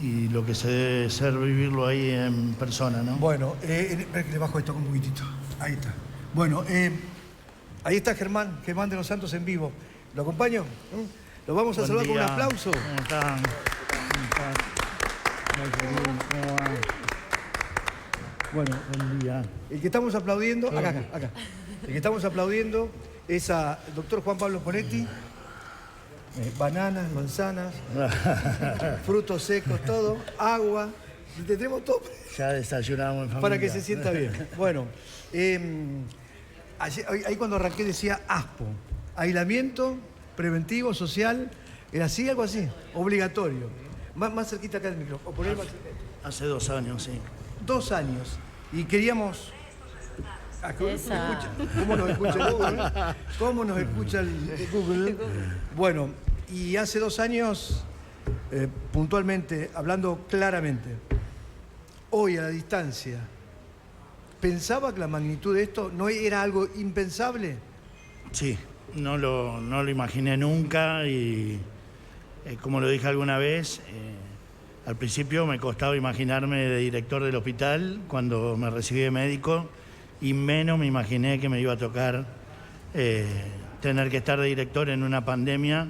y lo que se debe ser vivirlo ahí en persona, ¿no? Bueno, espera que le bajo esto un poquitito. Ahí está. Bueno, ahí está Germán de los Santos en vivo. ¿Lo acompaño? Lo vamos a saludar con un aplauso. ¿Cómo están? ¿Cómo va? Bueno, buen día. El que estamos aplaudiendo, acá. El que estamos aplaudiendo es al doctor Juan Pablo Ponetti. Bananas, manzanas, frutos secos, todo, agua. Tenemos todo. Ya desayunamos en familia. Para que se sienta bien. Bueno, ahí cuando arranqué decía ASPO, aislamiento preventivo, social, ¿era así, algo así? Obligatorio. Más cerquita acá del micrófono. Por ahí más cerquita. Hace 2 años, sí. 2 años. Y queríamos... ¿Cómo nos escucha Google? ¿Cómo nos escucha el Google? Bueno, y hace 2 años, puntualmente, hablando claramente, hoy a la distancia, ¿pensaba que la magnitud de esto no era algo impensable? Sí, no lo imaginé nunca y como lo dije alguna vez, al principio me costaba imaginarme de director del hospital cuando me recibí de médico y menos me imaginé que me iba a tocar tener que estar de director en una pandemia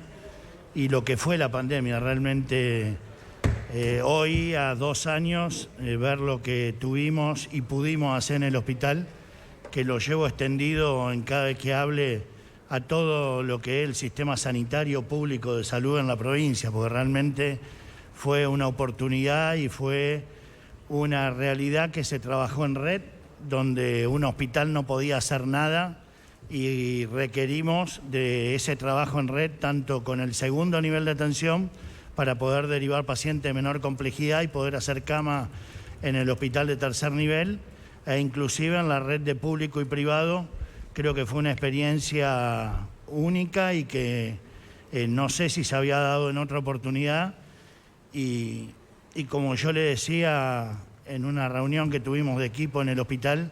y lo que fue la pandemia. Realmente hoy, a 2 años, ver lo que tuvimos y pudimos hacer en el hospital, que lo llevo extendido en cada vez que hable a todo lo que es el sistema sanitario público de salud en la provincia, porque realmente fue una oportunidad y fue una realidad que se trabajó en red, donde un hospital no podía hacer nada y requerimos de ese trabajo en red tanto con el segundo nivel de atención para poder derivar pacientes de menor complejidad y poder hacer cama en el hospital de tercer nivel e inclusive en la red de público y privado. Creo que fue una experiencia única y que no sé si se había dado en otra oportunidad y como yo le decía en una reunión que tuvimos de equipo en el hospital,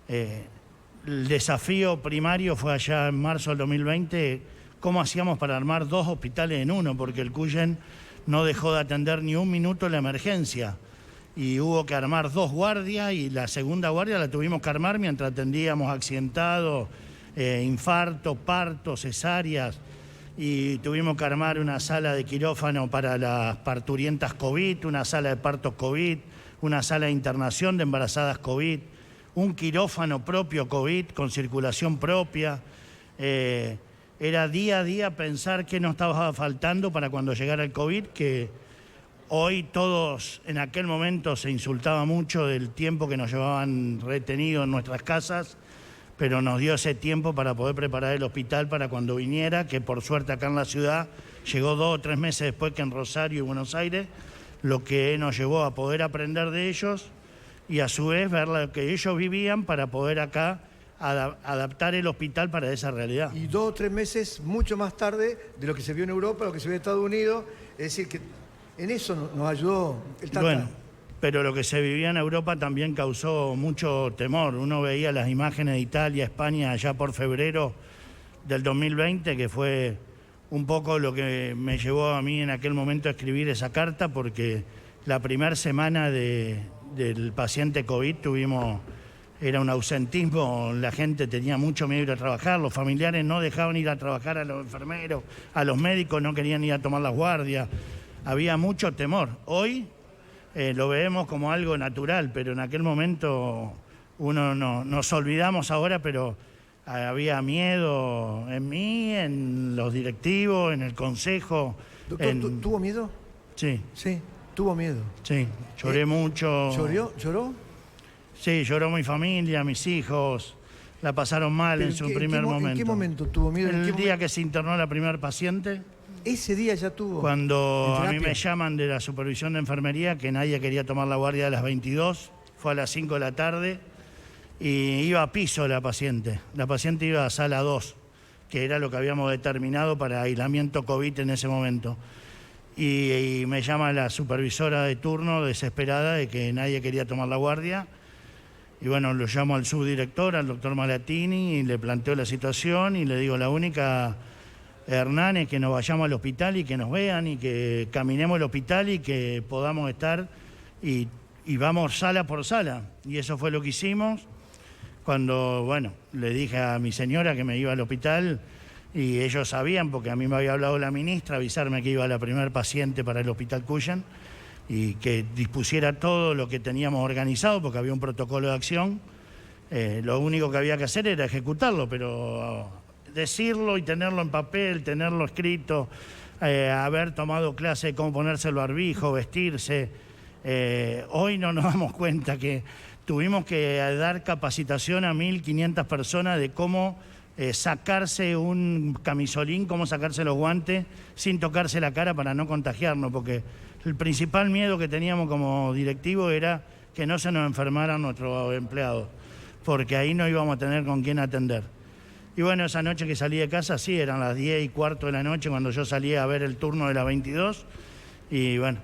el desafío primario fue allá en marzo del 2020, cómo hacíamos para armar 2 hospitales en uno, porque el Cuyen no dejó de atender ni un minuto la emergencia y hubo que armar 2 guardias y la segunda guardia la tuvimos que armar mientras atendíamos accidentados, infartos, partos, cesáreas y tuvimos que armar una sala de quirófano para las parturientas COVID, una sala de partos COVID, una sala de internación de embarazadas COVID, un quirófano propio COVID con circulación propia. Era día a día pensar qué nos estaba faltando para cuando llegara el COVID, que hoy todos en aquel momento se insultaba mucho del tiempo que nos llevaban retenidos en nuestras casas, pero nos dio ese tiempo para poder preparar el hospital para cuando viniera, que por suerte acá en la ciudad llegó 2 o 3 meses después que en Rosario y Buenos Aires, lo que nos llevó a poder aprender de ellos y a su vez ver lo que ellos vivían para poder acá adaptar el hospital para esa realidad. Y 2 o 3 meses mucho más tarde de lo que se vio en Europa, lo que se vio en Estados Unidos, es decir, que en eso nos ayudó el Tata. Bueno, pero lo que se vivía en Europa también causó mucho temor. Uno veía las imágenes de Italia, España, allá por febrero del 2020, que fue un poco lo que me llevó a mí en aquel momento a escribir esa carta, porque la primera semana del paciente COVID era un ausentismo, la gente tenía mucho miedo de ir a trabajar, los familiares no dejaban ir a trabajar a los enfermeros, a los médicos no querían ir a tomar las guardias, había mucho temor. Hoy lo vemos como algo natural, pero en aquel momento nos olvidamos ahora, pero había miedo en mí, en los directivos, en el consejo. Doctor, ¿tuvo miedo? Sí. Sí, tuvo miedo. Sí, lloré mucho. ¿Lloró? Sí, lloró mi familia, mis hijos, la pasaron mal en su primer momento. ¿En qué momento tuvo miedo? El día que se internó la primera paciente. Ese día ya tuvo. Cuando a mí me llaman de la supervisión de enfermería que nadie quería tomar la guardia a las 22, fue a las 5 de la tarde y iba a piso la paciente. La paciente iba a sala 2, que era lo que habíamos determinado para aislamiento COVID en ese momento. Y me llama la supervisora de turno desesperada de que nadie quería tomar la guardia. Y bueno, lo llamo al subdirector, al doctor Malatini, y le planteo la situación y le digo, la única Hernán es que nos vayamos al hospital y que nos vean y que caminemos el hospital y que podamos estar y vamos sala por sala. Y eso fue lo que hicimos. Cuando, bueno, le dije a mi señora que me iba al hospital y ellos sabían, porque a mí me había hablado la ministra, avisarme que iba la primer paciente para el Hospital Cuyen y que dispusiera todo lo que teníamos organizado, porque había un protocolo de acción. Lo único que había que hacer era ejecutarlo, pero decirlo y tenerlo en papel, tenerlo escrito, haber tomado clase de cómo ponerse el barbijo, vestirse. Hoy no nos damos cuenta que tuvimos que dar capacitación a 1.500 personas de cómo sacarse un camisolín, cómo sacarse los guantes sin tocarse la cara para no contagiarnos, porque el principal miedo que teníamos como directivo era que no se nos enfermaran nuestros empleados, porque ahí no íbamos a tener con quién atender. Y bueno, esa noche que salí de casa, sí, eran las 10:15 de la noche cuando yo salía a ver el turno de las 22, y bueno,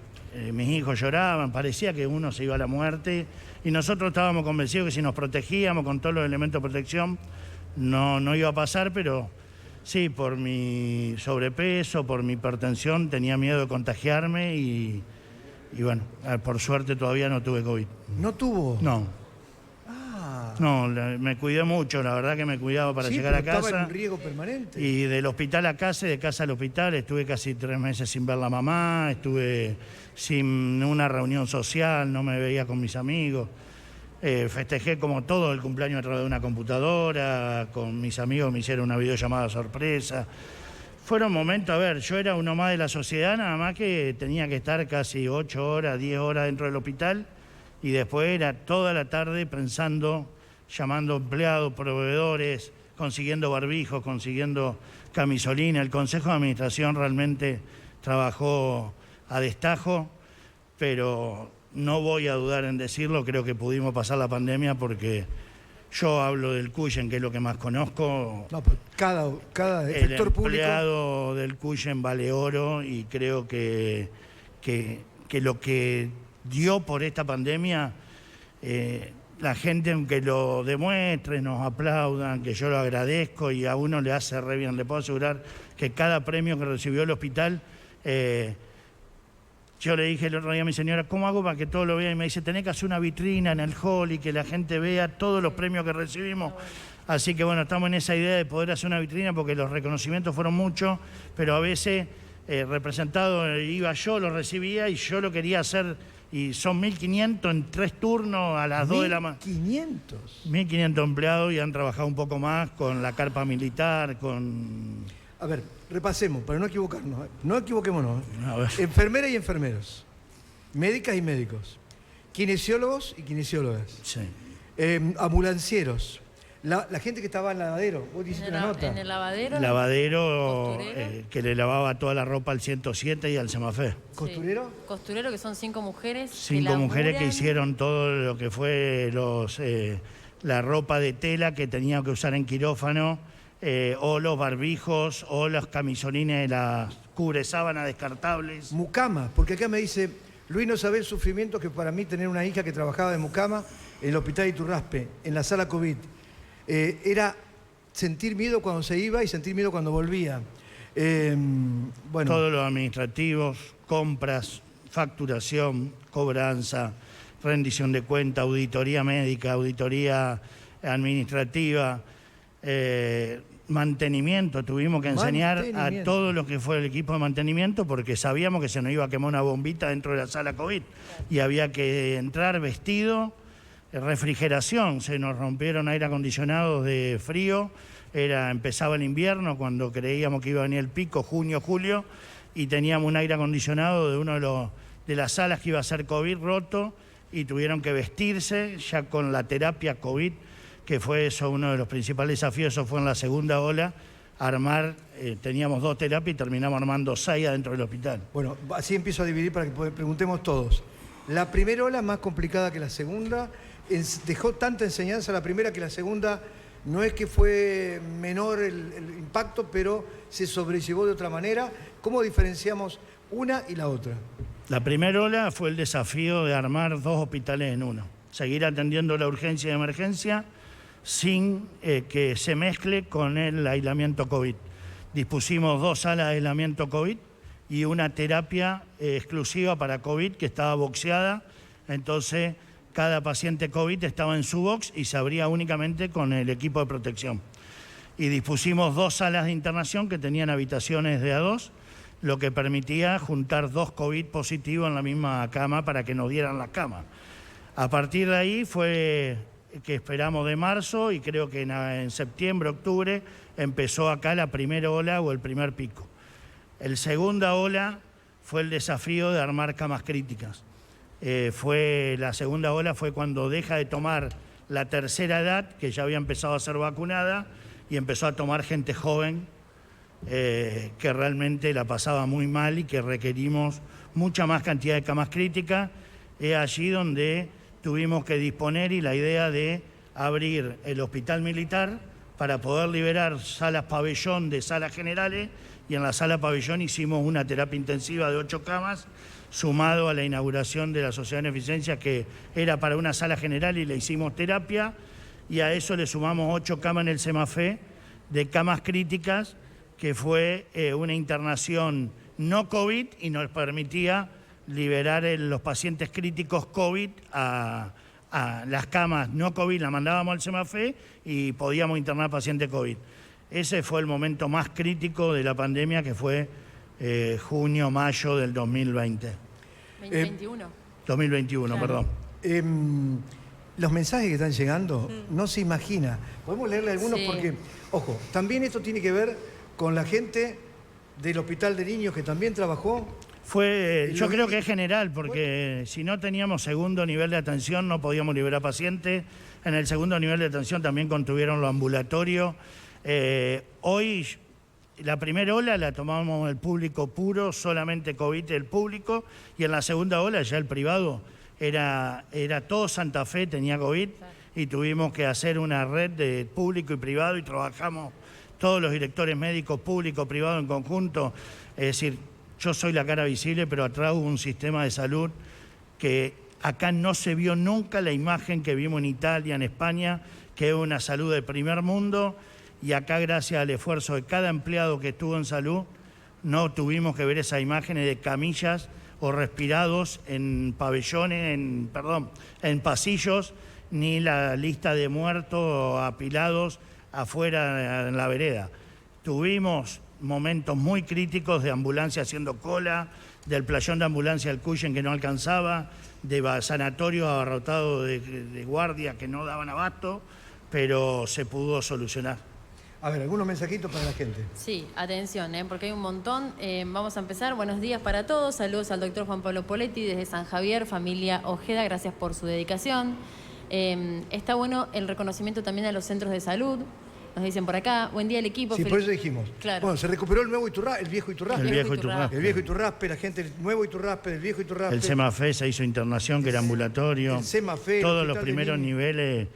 mis hijos lloraban, parecía que uno se iba a la muerte, y nosotros estábamos convencidos que si nos protegíamos con todos los elementos de protección, no iba a pasar, pero sí, por mi sobrepeso, por mi hipertensión, tenía miedo de contagiarme y bueno, por suerte todavía no tuve COVID. ¿No tuvo? No. No, me cuidé mucho, la verdad que me cuidaba para llegar a casa. Estaba en un riesgo permanente. Y del hospital a casa, de casa al hospital, estuve casi 3 meses sin ver a la mamá, estuve sin una reunión social, no me veía con mis amigos. Festejé como todo el cumpleaños a través de una computadora, con mis amigos me hicieron una videollamada sorpresa. Fueron momentos, a ver, yo era uno más de la sociedad, nada más que tenía que estar casi 8 horas, 10 horas dentro del hospital y después era toda la tarde pensando, llamando empleados, proveedores, consiguiendo barbijos, consiguiendo camisolina. El Consejo de Administración realmente trabajó a destajo, pero no voy a dudar en decirlo, creo que pudimos pasar la pandemia porque yo hablo del Cuyen, que es lo que más conozco. No, pues cada sector público. El empleado del Cuyen vale oro y creo que lo que dio por esta pandemia, la gente, aunque lo demuestre, nos aplaudan, que yo lo agradezco y a uno le hace re bien. Le puedo asegurar que cada premio que recibió el hospital, yo le dije el otro día a mi señora, ¿cómo hago para que todo lo vean? Y me dice, tenés que hacer una vitrina en el hall y que la gente vea todos los premios que recibimos. Así que bueno, estamos en esa idea de poder hacer una vitrina porque los reconocimientos fueron muchos, pero a veces representado iba yo, lo recibía y yo lo quería hacer. Y son 1.500 en 3 turnos a las 2 de la mañana. 1.500. 1.500 empleados y han trabajado un poco más con la carpa militar, con... A ver, repasemos, para no equivocarnos. No equivoquémonos. A ver. Enfermeras y enfermeros. Médicas y médicos. Kinesiólogos y kinesiólogas. Sí. Ambulancieros. La gente que estaba en el lavadero. Vos hiciste una nota. En el lavadero. Lavadero que le lavaba toda la ropa al 107 y al Semafé. ¿Costurero? Sí. Costurero, que son 5 mujeres. 5 mujeres que hicieron todo lo que fue la ropa de tela que tenía que usar en quirófano, o los barbijos, o los camisolines, las cubresábanas descartables. Mucama, porque acá me dice, Luis, no sabe el sufrimiento que para mí tener una hija que trabajaba de mucama en el hospital Iturraspe, en la sala COVID. Era sentir miedo cuando se iba y sentir miedo cuando volvía. Bueno. Todos los administrativos, compras, facturación, cobranza, rendición de cuenta, auditoría médica, auditoría administrativa, mantenimiento. Tuvimos que enseñar a todo lo que fue el equipo de mantenimiento porque sabíamos que se nos iba a quemar una bombita dentro de la sala COVID y había que entrar vestido. Refrigeración, se nos rompieron aire acondicionados de frío, empezaba el invierno cuando creíamos que iba a venir el pico, junio, julio, y teníamos un aire acondicionado de una de las salas que iba a ser COVID roto y tuvieron que vestirse ya con la terapia COVID, que fue eso uno de los principales desafíos, eso fue en la segunda ola, armar, teníamos 2 terapias y terminamos armando 6 adentro del hospital. Bueno, así empiezo a dividir para que preguntemos todos. La primera ola más complicada que la segunda. Dejó tanta enseñanza la primera que la segunda no es que fue menor el impacto, pero se sobrellevó de otra manera. ¿Cómo diferenciamos una y la otra? La primera ola fue el desafío de armar 2 hospitales en uno. Seguir atendiendo la urgencia y emergencia sin que se mezcle con el aislamiento COVID. dispusimos 2 salas de aislamiento COVID y una terapia exclusiva para COVID que estaba boxeada. Entonces, cada paciente COVID estaba en su box y se abría únicamente con el equipo de protección. Y dispusimos 2 salas de internación que tenían habitaciones de A2, lo que permitía juntar 2 COVID positivos en la misma cama para que nos dieran las camas. A partir de ahí fue que esperamos de marzo y creo que en septiembre, octubre, empezó acá la primera ola o el primer pico. La segunda ola fue el desafío de armar camas críticas. La segunda ola fue cuando deja de tomar la tercera edad, que ya había empezado a ser vacunada, y empezó a tomar gente joven que realmente la pasaba muy mal y que requerimos mucha más cantidad de camas críticas. Es allí donde tuvimos que disponer y la idea de abrir el hospital militar para poder liberar salas pabellón de salas generales, y en la sala pabellón hicimos una terapia intensiva de 8 camas, sumado a la inauguración de la Sociedad de Beneficencia, que era para una sala general y le hicimos terapia, y a eso le sumamos 8 camas en el Semafé de camas críticas, que fue una internación no COVID y nos permitía liberar los pacientes críticos COVID a las camas no COVID, las mandábamos al Semafé y podíamos internar pacientes COVID. Ese fue el momento más crítico de la pandemia, que fue junio, mayo del 2020. 2021. 2021, Claro. perdón. Los mensajes que están llegando, no se imagina. Podemos leerle algunos Sí. porque, ojo, también esto tiene que ver con la gente del Hospital de Niños que también trabajó. Yo creo que es general, porque si no teníamos segundo nivel de atención no podíamos liberar pacientes. En el segundo nivel de atención también contuvieron lo ambulatorio. Hoy la primera ola la tomamos el público puro, solamente COVID el público, y en la segunda ola ya el privado era todo Santa Fe, tenía COVID, y tuvimos que hacer una red de público y privado y trabajamos todos los directores médicos, público, privado en conjunto. Es decir, yo soy la cara visible, pero atrás hubo un sistema de salud que acá no se vio nunca la imagen que vimos en Italia, en España, que es una salud de primer mundo, y acá gracias al esfuerzo de cada empleado que estuvo en salud, no tuvimos que ver esas imágenes de camillas o respirados en pabellones, en pasillos, ni la lista de muertos apilados afuera en la vereda. Tuvimos momentos muy críticos de ambulancia haciendo cola, del playón de ambulancia del Cuyen que no alcanzaba, de sanatorios abarrotados de guardia que no daban abasto, pero se pudo solucionar. A ver, algunos mensajitos para la gente. Sí, atención, porque hay un montón. Vamos a empezar. Buenos días para todos. Saludos al doctor Juan Pablo Poletti desde San Javier, familia Ojeda. Gracias por su dedicación. Está bueno el reconocimiento también a los centros de salud. Nos dicen por acá. Buen día al equipo. Sí, por eso dijimos. Claro. Bueno, se recuperó el nuevo Iturraspe, el viejo Iturraspe. El viejo Iturraspe. El viejo Iturraspe, la gente, el nuevo Iturraspe, el viejo Iturraspe. El Semafé se hizo internación, que era ambulatorio. El Semafé, el todos los Hospital de primeros Niños. niveles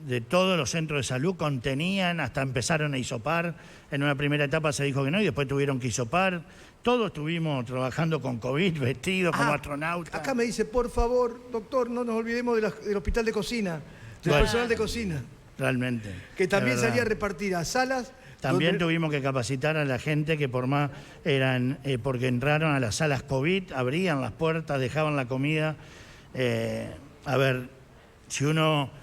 de todos los centros de salud contenían, hasta empezaron a hisopar. En una primera etapa se dijo que no y después tuvieron que hisopar. Todos estuvimos trabajando con COVID, vestidos como astronautas. Acá me dice, por favor, doctor, no nos olvidemos del hospital de cocina, del Bueno. personal de cocina, Realmente. que también de verdad. salía a repartir a salas. También donde- tuvimos que capacitar a la gente que por más eran, porque entraron a las salas COVID, abrían las puertas, dejaban la comida. A ver, si uno...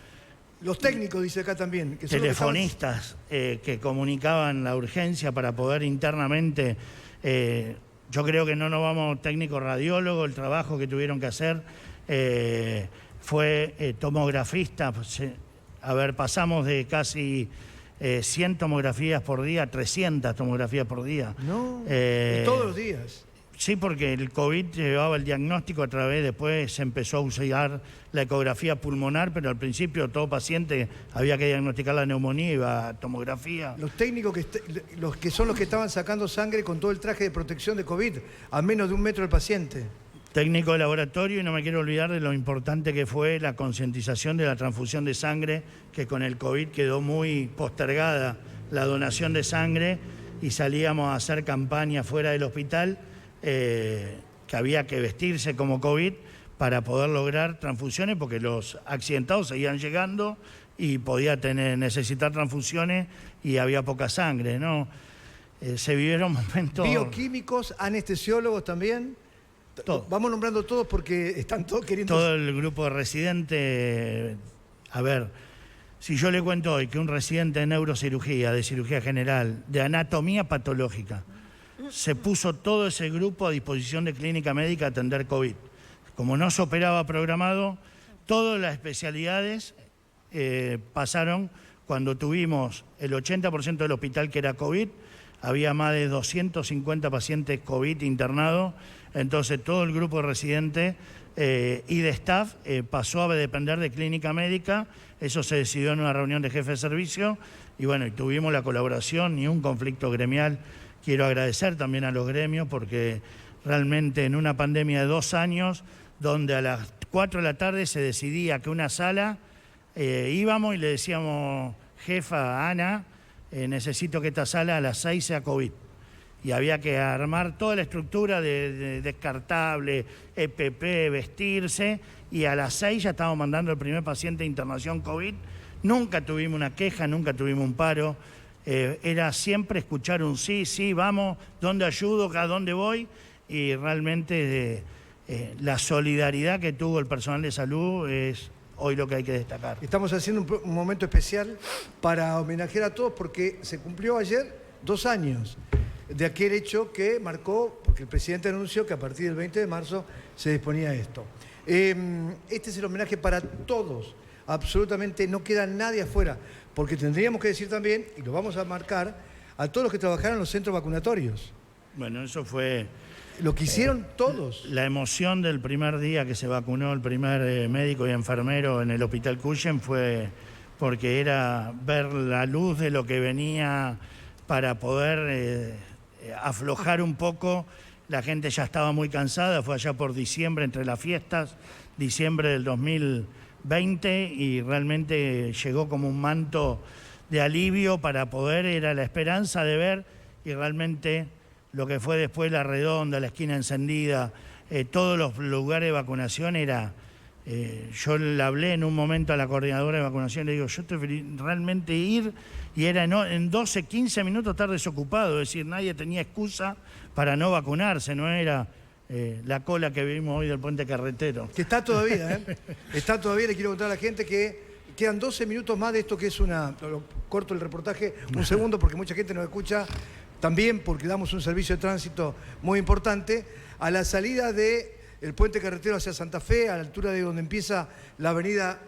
Los técnicos, dice acá también. Que son los que estaban- telefonistas que comunicaban la urgencia para poder internamente, yo creo que no nos vamos técnicos radiólogos, el trabajo que tuvieron que hacer fue tomografistas. Pasamos de casi 100 tomografías por día a 300 tomografías por día. No, Eh, y todos los días. Sí, porque el COVID llevaba el diagnóstico a través, después se empezó a usar la ecografía pulmonar, pero al principio todo paciente había que diagnosticar la neumonía, iba a tomografía. Los técnicos los que son los que estaban sacando sangre con todo el traje de protección de COVID a menos de 1 metro del paciente. Técnico de laboratorio, y no me quiero olvidar de lo importante que fue la concientización de la transfusión de sangre, que con el COVID quedó muy postergada la donación de sangre y salíamos a hacer campaña fuera del hospital, que había que vestirse como COVID para poder lograr transfusiones, porque los accidentados seguían llegando y podía necesitar transfusiones y había poca sangre, ¿no? se vivieron momentos... Bioquímicos, anestesiólogos también. Todo. Vamos nombrando todos porque están todos queriendo... Todo el grupo de residentes. A ver, si yo le cuento hoy que un residente de neurocirugía, de cirugía general, de anatomía patológica, se puso todo ese grupo a disposición de clínica médica a atender COVID. Como no se operaba programado, todas las especialidades pasaron cuando tuvimos el 80% del hospital que era COVID, había más de 250 pacientes COVID internados, entonces todo el grupo de residentes y de staff pasó a depender de clínica médica, eso se decidió en una reunión de jefe de servicio y bueno, y tuvimos la colaboración, ni un conflicto gremial. Quiero agradecer también a los gremios porque realmente en una pandemia de 2 años, donde a las 4 de la tarde se decidía que una sala, íbamos y le decíamos, jefa, Ana, necesito que esta sala a las 6 sea COVID. Y había que armar toda la estructura de descartable, EPP, vestirse, y a las 6 ya estábamos mandando el primer paciente de internación COVID. Nunca tuvimos una queja, nunca tuvimos un paro. Era siempre escuchar un sí, sí, vamos, ¿dónde ayudo? ¿A dónde voy? Y realmente la solidaridad que tuvo el personal de salud es hoy lo que hay que destacar. Estamos haciendo un momento especial para homenajear a todos porque se cumplió ayer 2 años de aquel hecho que marcó, porque el presidente anunció que a partir del 20 de marzo se disponía esto. Este es el homenaje para todos, absolutamente no queda nadie afuera, porque tendríamos que decir también, y lo vamos a marcar, a todos los que trabajaron en los centros vacunatorios. Bueno, eso fue... Lo que hicieron todos. La emoción del primer día que se vacunó el primer médico y enfermero en el Hospital Cuyen fue porque era ver la luz de lo que venía para poder aflojar un poco. La gente ya estaba muy cansada, fue allá por diciembre, entre las fiestas, diciembre del 2020, y realmente llegó como un manto de alivio para poder, era la esperanza de ver, y realmente lo que fue después la Redonda, la esquina encendida, todos los lugares de vacunación era... yo le hablé en un momento a la coordinadora de vacunación, le digo, yo estoy feliz, realmente ir, y era en 12, 15 minutos estar desocupado, es decir, nadie tenía excusa para no vacunarse, no era la cola que vimos hoy del puente carretero. Que está todavía, ¿eh? Está todavía, le quiero contar a la gente que quedan 12 minutos más de esto que es una... Corto el reportaje un segundo porque mucha gente nos escucha, también porque damos un servicio de tránsito muy importante, a la salida del puente carretero hacia Santa Fe, a la altura de donde empieza la avenida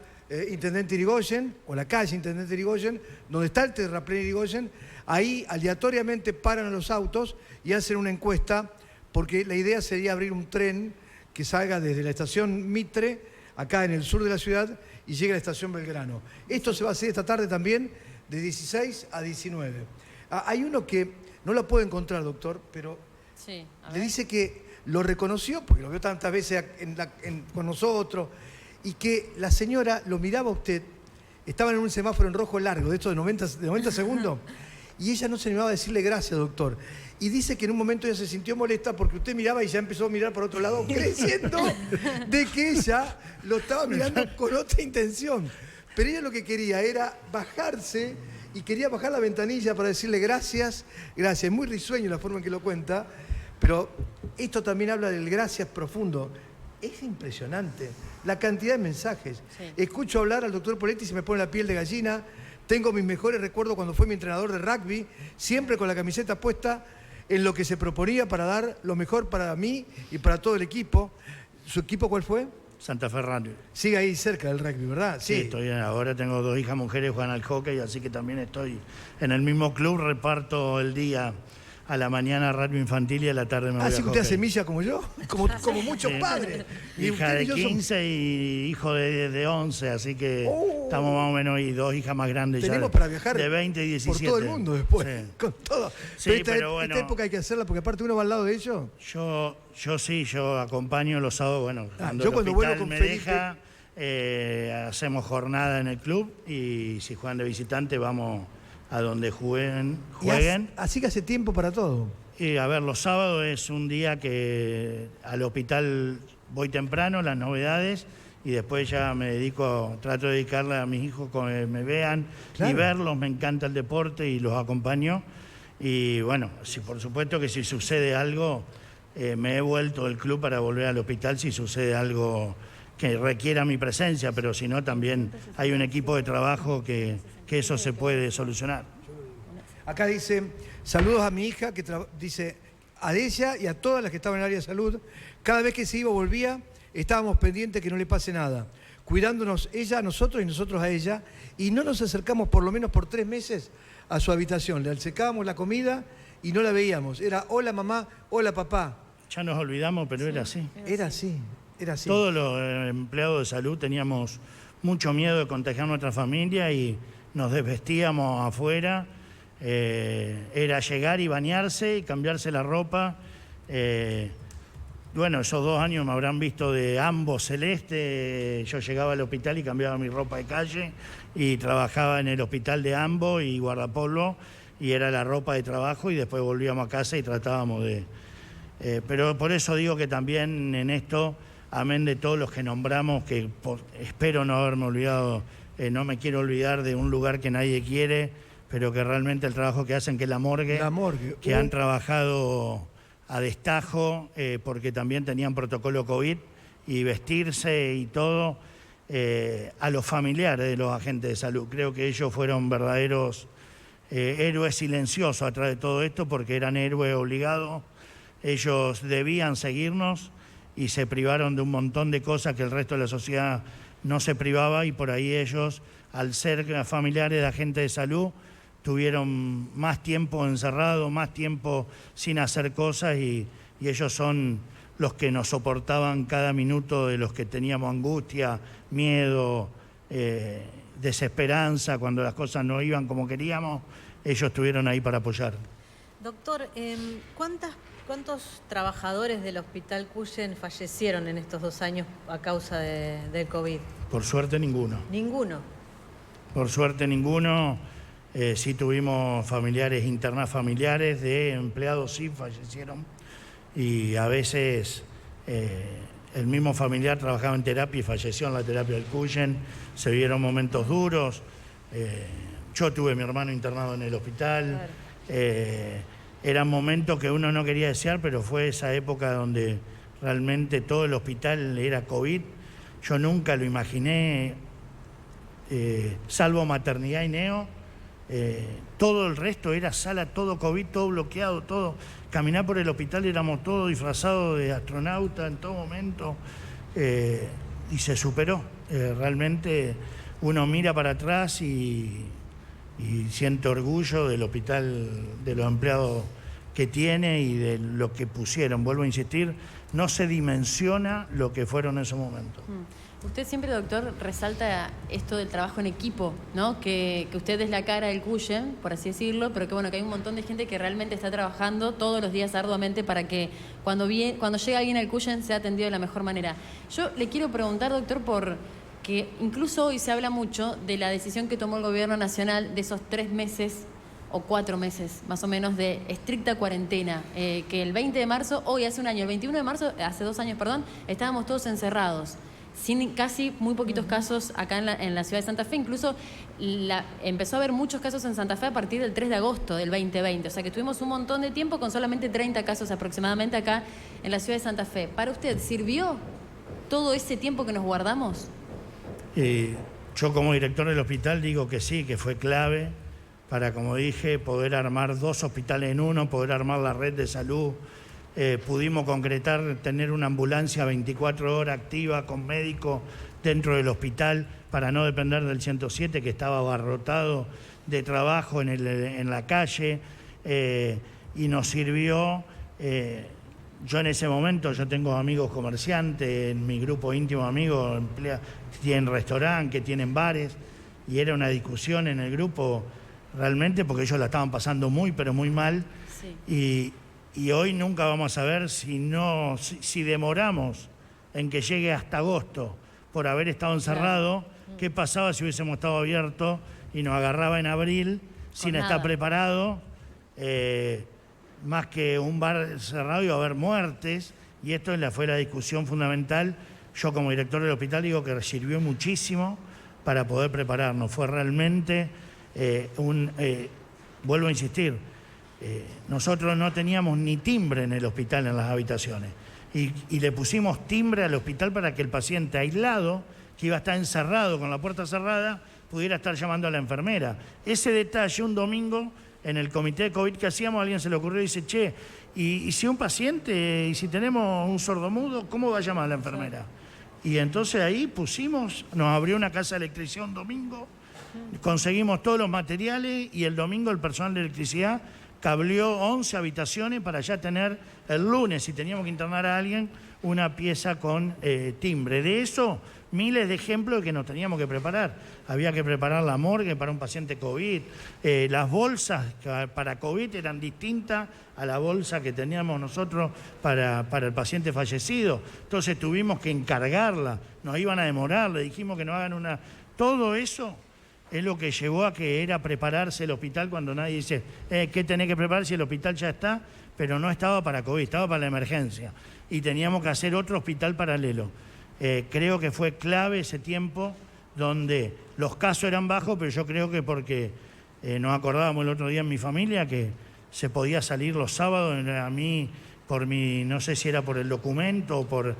Intendente Irigoyen, o la calle Intendente Irigoyen, donde está el terraplén Irigoyen, ahí aleatoriamente paran a los autos y hacen una encuesta, porque la idea sería abrir un tren que salga desde la estación Mitre, acá en el sur de la ciudad, y llegue a la estación Belgrano. Esto se va a hacer esta tarde también, de 16 a 19. Hay uno que no lo puedo encontrar, doctor, pero sí, le dice que lo reconoció, porque lo vio tantas veces con nosotros, y que la señora lo miraba a usted, estaba en un semáforo en rojo largo, de estos de 90 segundos, y ella no se animaba a decirle gracias, doctor. Y dice que en un momento ella se sintió molesta porque usted miraba y ya empezó a mirar por otro lado, creyendo de que ella lo estaba mirando con otra intención. Pero ella lo que quería era bajarse y quería bajar la ventanilla para decirle gracias, gracias. Es muy risueño la forma en que lo cuenta, pero esto también habla del gracias profundo. Es impresionante la cantidad de mensajes. Sí. Escucho hablar al doctor Poletti y se me pone la piel de gallina. Tengo mis mejores recuerdos cuando fue mi entrenador de rugby, siempre con la camiseta puesta en lo que se proponía para dar lo mejor para mí y para todo el equipo. ¿Su equipo cuál fue? Santa Fe Rugby. Sigue ahí cerca del rugby, ¿verdad? Sí, ahora tengo 2 hijas mujeres que juegan al hockey, así que también estoy en el mismo club, reparto el día a la mañana rugby infantil y a la tarde me voy a ¿Así que hockey. usted hace milla como yo? Como muchos padres. Hija de 15 y hijo de 11, así que estamos más o menos ahí, 2 hijas más grandes tenemos ya para viajar de 20 y 17. por todo el mundo después, Sí. con todo. Sí, pero bueno, esta época hay que hacerla porque aparte uno va al lado de ellos. Yo acompaño los sábados, bueno, cuando yo el cuando hospital vuelvo con me Felipe... deja, hacemos jornada en el club y si juegan de visitante vamos a donde jueguen. Así que hace tiempo para todo. Y a ver, los sábados es un día que al hospital voy temprano, las novedades, y después ya me dedico, trato de dedicarle a mis hijos que me vean y verlos, me encanta el deporte y los acompaño. Y bueno, por supuesto que si sucede algo, me he vuelto del club para volver al hospital si sucede algo que requiera mi presencia, pero si no, también hay un equipo de trabajo que eso se puede solucionar. Acá dice, saludos a mi hija, que dice a ella y a todas las que estaban en el área de salud. Cada vez que se iba o volvía, estábamos pendientes que no le pase nada, cuidándonos ella a nosotros y nosotros a ella, y no nos acercamos por lo menos por 3 meses a su habitación. Le secábamos la comida y no la veíamos. Era hola mamá, hola papá. Ya nos olvidamos, pero era así. Era así, era así. Todos los empleados de salud teníamos mucho miedo de contagiar a nuestra familia y nos desvestíamos afuera. Era llegar y bañarse y cambiarse la ropa. Bueno, esos 2 años me habrán visto de ambos celeste. Yo llegaba al hospital y cambiaba mi ropa de calle y trabajaba en el hospital de Ambo y guardapolvo y era la ropa de trabajo y después volvíamos a casa y tratábamos de... pero por eso digo que también en esto, amén de todos los que nombramos, que espero no haberme olvidado, no me quiero olvidar de un lugar que nadie quiere, pero que realmente el trabajo que hacen, que es la morgue. Que han trabajado a destajo, porque también tenían protocolo COVID, y vestirse y todo, a los familiares de los agentes de salud. Creo que ellos fueron verdaderos héroes silenciosos a través de todo esto, porque eran héroes obligados. Ellos debían seguirnos y se privaron de un montón de cosas que el resto de la sociedad no se privaba, y por ahí ellos, al ser familiares de agentes de salud, tuvieron más tiempo encerrados, más tiempo sin hacer cosas, y ellos son los que nos soportaban cada minuto de los que teníamos angustia, miedo, desesperanza, cuando las cosas no iban como queríamos. Ellos estuvieron ahí para apoyar. Doctor, ¿cuántos trabajadores del Hospital Cuyen fallecieron en estos 2 años a causa del COVID? Por suerte ninguno. ¿Ninguno? Por suerte ninguno. Sí tuvimos familiares, internas familiares de empleados, sí fallecieron, y a veces el mismo familiar trabajaba en terapia y falleció en la terapia del Cuyen. Se vieron momentos duros. Yo tuve a mi hermano internado en el hospital. Claro. Eran momentos que uno no quería desear, pero fue esa época donde realmente todo el hospital era COVID. Yo nunca lo imaginé, salvo maternidad y neo. Todo el resto era sala, todo COVID, todo bloqueado, todo. Caminar por el hospital éramos todos disfrazados de astronauta en todo momento, y se superó. Realmente uno mira para atrás y siente orgullo del hospital, de los empleados que tiene y de lo que pusieron. Vuelvo a insistir, no se dimensiona lo que fueron en esos momentos. Usted siempre, doctor, resalta esto del trabajo en equipo, ¿no? Que usted es la cara del Cuyen, por así decirlo, pero que bueno, que hay un montón de gente que realmente está trabajando todos los días arduamente para que cuando llega alguien al Cuyen sea atendido de la mejor manera. Yo le quiero preguntar, doctor, que incluso hoy se habla mucho de la decisión que tomó el gobierno nacional de esos 3 meses o 4 meses, más o menos, de estricta cuarentena, que el 20 de marzo, hoy hace un año, el 21 de marzo, hace 2 años, perdón, estábamos todos encerrados. Sin casi muy poquitos casos acá en la ciudad de Santa Fe. Incluso empezó a haber muchos casos en Santa Fe a partir del 3 de agosto del 2020. O sea que tuvimos un montón de tiempo con solamente 30 casos aproximadamente acá en la ciudad de Santa Fe. ¿Para usted sirvió todo ese tiempo que nos guardamos? Yo como director del hospital digo que sí, que fue clave para, como dije, poder armar 2 hospitales en uno, poder armar la red de salud. Pudimos concretar, tener una ambulancia 24 horas activa con médicos dentro del hospital para no depender del 107, que estaba abarrotado de trabajo en la calle, y nos sirvió. Yo en ese momento, yo tengo amigos comerciantes, en mi grupo íntimo de amigos, tienen restaurantes, que tienen bares, y era una discusión en el grupo realmente porque ellos la estaban pasando muy, pero muy mal. Sí. Y hoy nunca vamos a ver si demoramos en que llegue hasta agosto por haber estado encerrado, qué pasaba si hubiésemos estado abiertos y nos agarraba en abril sin estar preparado. Más que un bar cerrado iba a haber muertes, y esto fue la discusión fundamental. Yo como director del hospital digo que sirvió muchísimo para poder prepararnos. Fue realmente vuelvo a insistir, nosotros no teníamos ni timbre en el hospital en las habitaciones y le pusimos timbre al hospital para que el paciente aislado, que iba a estar encerrado con la puerta cerrada, pudiera estar llamando a la enfermera. Ese detalle un domingo en el comité de COVID que hacíamos, a alguien se le ocurrió y dice, che, y si un paciente, y si tenemos un sordomudo, ¿cómo va a llamar a la enfermera? Y entonces ahí pusimos, nos abrió una casa de electricidad un domingo, conseguimos todos los materiales y el domingo el personal de electricidad cableó 11 habitaciones para ya tener el lunes, si teníamos que internar a alguien, una pieza con timbre. De eso, miles de ejemplos de que nos teníamos que preparar. Había que preparar la morgue para un paciente COVID. Las bolsas para COVID eran distintas a la bolsa que teníamos nosotros para el paciente fallecido. Entonces tuvimos que encargarla, nos iban a demorar, le dijimos que nos hagan una... Todo eso es lo que llevó a que era prepararse el hospital cuando nadie dice, ¿qué tenés que preparar si el hospital ya está? Pero no estaba para COVID, estaba para la emergencia. Y teníamos que hacer otro hospital paralelo. Creo que fue clave ese tiempo donde los casos eran bajos, pero yo creo que porque nos acordábamos el otro día en mi familia que se podía salir los sábados, a mí, no sé si era por el documento o por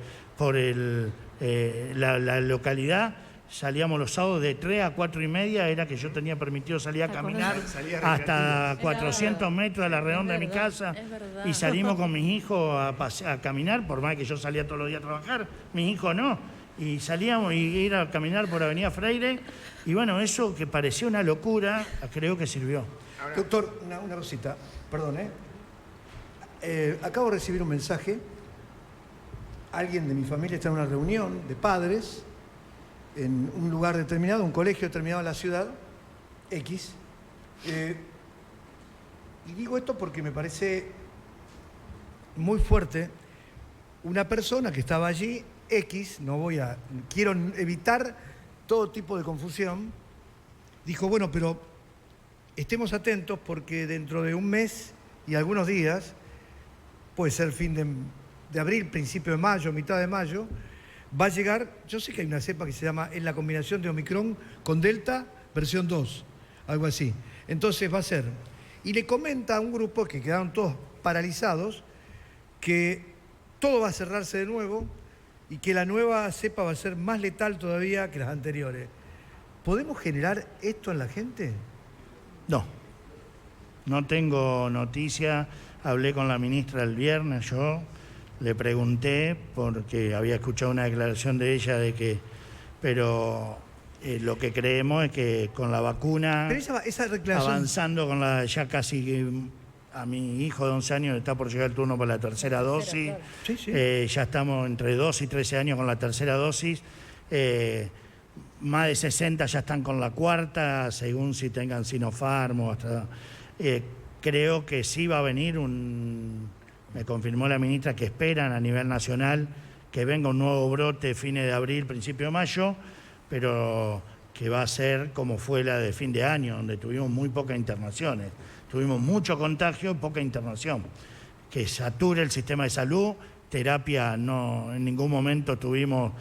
la localidad, salíamos los sábados de 3 a 4 y media, era que yo tenía permitido salir a caminar hasta 400 metros de la redonda de mi casa y salimos con mis hijos a caminar, por más que yo salía todos los días a trabajar, mis hijos no, y salíamos y ir a caminar por Avenida Freire y bueno, eso que parecía una locura, creo que sirvió. Ahora, doctor, una cosita, perdón, acabo de recibir un mensaje, alguien de mi familia está en una reunión de padres, en un lugar determinado, un colegio determinado en la ciudad, X. Y digo esto porque me parece muy fuerte. Una persona que estaba allí, X, quiero evitar todo tipo de confusión, dijo, bueno, pero estemos atentos porque dentro de un mes y algunos días, puede ser fin de abril, principio de mayo, mitad de mayo, va a llegar, yo sé que hay una cepa que se llama, es la combinación de Omicron con Delta, versión 2, algo así. Entonces va a ser. Y le comenta a un grupo que quedaron todos paralizados que todo va a cerrarse de nuevo y que la nueva cepa va a ser más letal todavía que las anteriores. ¿Podemos generar esto en la gente? No tengo noticia. Hablé con la ministra el viernes, yo le pregunté, porque había escuchado una declaración de ella de que, pero lo que creemos es que con la vacuna, pero esa declaración... avanzando con ya casi, a mi hijo de 11 años está por llegar el turno para la tercera dosis, claro. Sí. Ya estamos entre 2 y 13 años con la tercera dosis, más de 60 ya están con la cuarta, según si tengan Sinopharm o hasta... creo que sí va a venir me confirmó la ministra que esperan a nivel nacional que venga un nuevo brote fines de abril, principio de mayo, pero que va a ser como fue la de fin de año, donde tuvimos muy pocas internaciones. Tuvimos mucho contagio y poca internación. Que sature el sistema de salud, terapia no, en ningún momento tuvimos.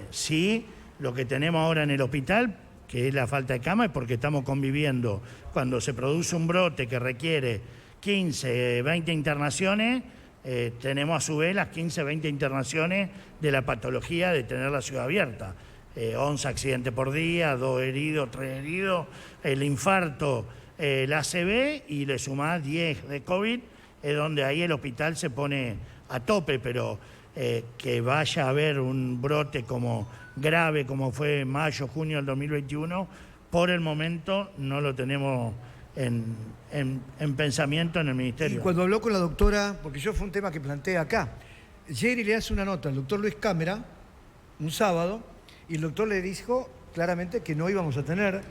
Sí, lo que tenemos ahora en el hospital, que es la falta de cama, es porque estamos conviviendo. Cuando se produce un brote que requiere 15, 20 internaciones, tenemos a su vez las 15, 20 internaciones de la patología de tener la ciudad abierta. 11 accidentes por día, 2 heridos, 3 heridos, el infarto, el ACV y le sumás 10 de COVID, es donde ahí el hospital se pone a tope, pero que vaya a haber un brote como grave como fue en mayo, junio del 2021, por el momento no lo tenemos en pensamiento en el Ministerio. Y cuando habló con la doctora, porque yo fue un tema que planteé acá, Jerry le hace una nota al doctor Luis Cámara, un sábado, y el doctor le dijo claramente que no íbamos a tener,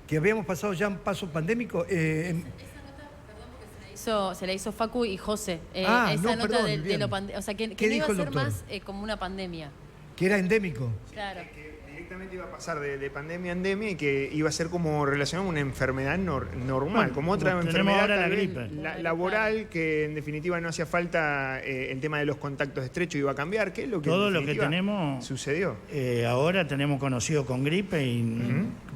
que habíamos pasado ya un paso pandémico. Esa nota, perdón, porque se la hizo Facu y José. Esa nota perdón, de lo o sea, que no iba a ser más como una pandemia. Que era endémico. Claro. directamente iba a pasar de pandemia a endemia y que iba a ser como relacionado con una enfermedad normal, Bueno, como otra tenemos enfermedad ahora la tal vez, gripe. laboral, que en definitiva no hacía falta el tema de los contactos estrechos iba a cambiar. ¿Qué es lo que Todo en lo que definitiva tenemos sucedió? Ahora tenemos conocidos con gripe y